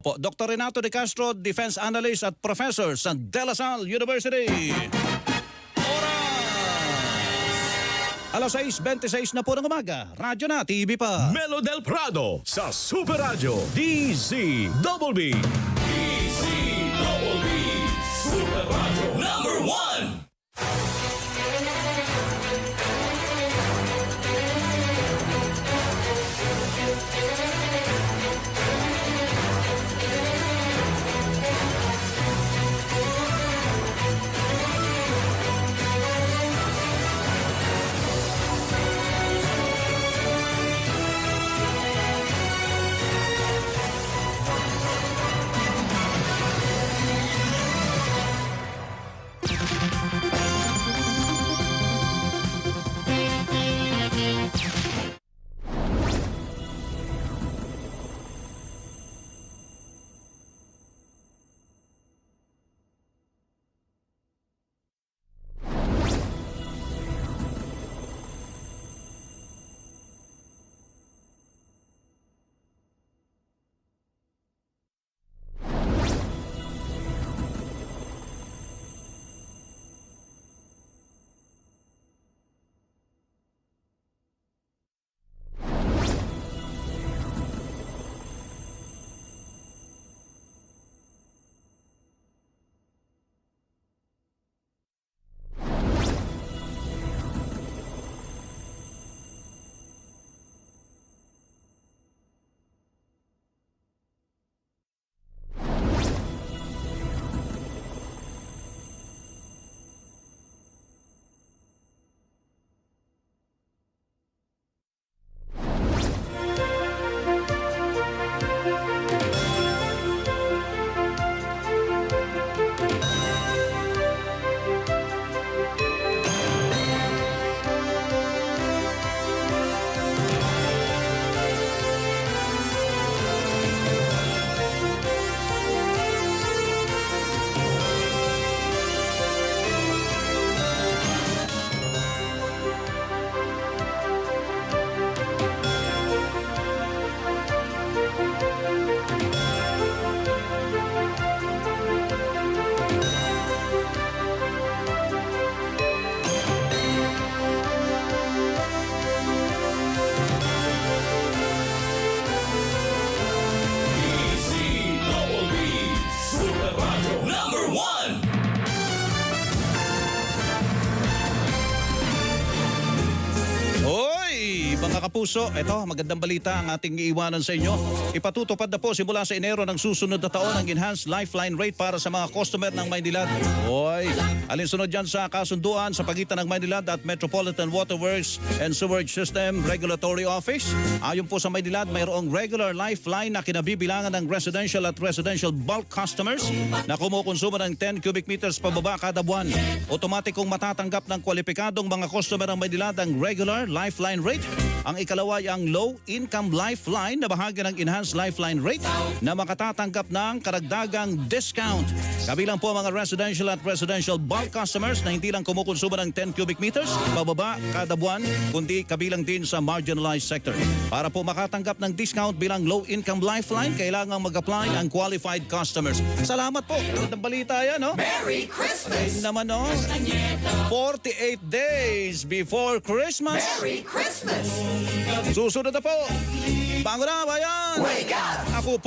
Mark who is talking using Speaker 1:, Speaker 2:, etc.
Speaker 1: Opo, Dr. Renato De Castro, Defense Analyst at Professor sa De La Salle University. Alas 6:26 na po ng umaga. Radyo na, TV pa.
Speaker 2: Melo del Prado sa Super Radio DZBB. DZBB Super Radio number 1.
Speaker 1: Mga kapuso, ito, magandang balita ang ating iiwanan sa inyo. Ipatutupad na po simula sa Enero ng susunod na taon ang enhanced lifeline rate para sa mga customer ng Maynilad. Hoy, alinsunod dyan sa kasunduan sa pagitan ng Maynilad at Metropolitan Waterworks and Sewerage System Regulatory Office. Ayon po sa Maynilad, mayroong regular lifeline na kinabibilangan ng residential at residential bulk customers na kumukonsumo ng 10 cubic meters pababa kada buwan. Otomatikong matatanggap ng kwalipikadong mga customer ng Maynilad ang regular lifeline rate. Ang ikalawa ay ang low-income lifeline na bahagi ng enhanced lifeline rate na makatatanggap ng karagdagang discount. Kabilang po mga residential at residential bulk customers na hindi lang kumukonsumo ng 10 cubic meters pababa kada buwan, kundi kabilang din sa marginalized sector. Para po makatanggap ng discount bilang low-income lifeline, kailangang mag-apply ang qualified customers. Salamat po. Ang balita yan, no?
Speaker 3: Merry Christmas!
Speaker 1: Naman, no? 48 days before Christmas.
Speaker 3: Merry Christmas!
Speaker 1: Susunod na po. Bago na, bayan!
Speaker 3: Wake up!
Speaker 1: Ako po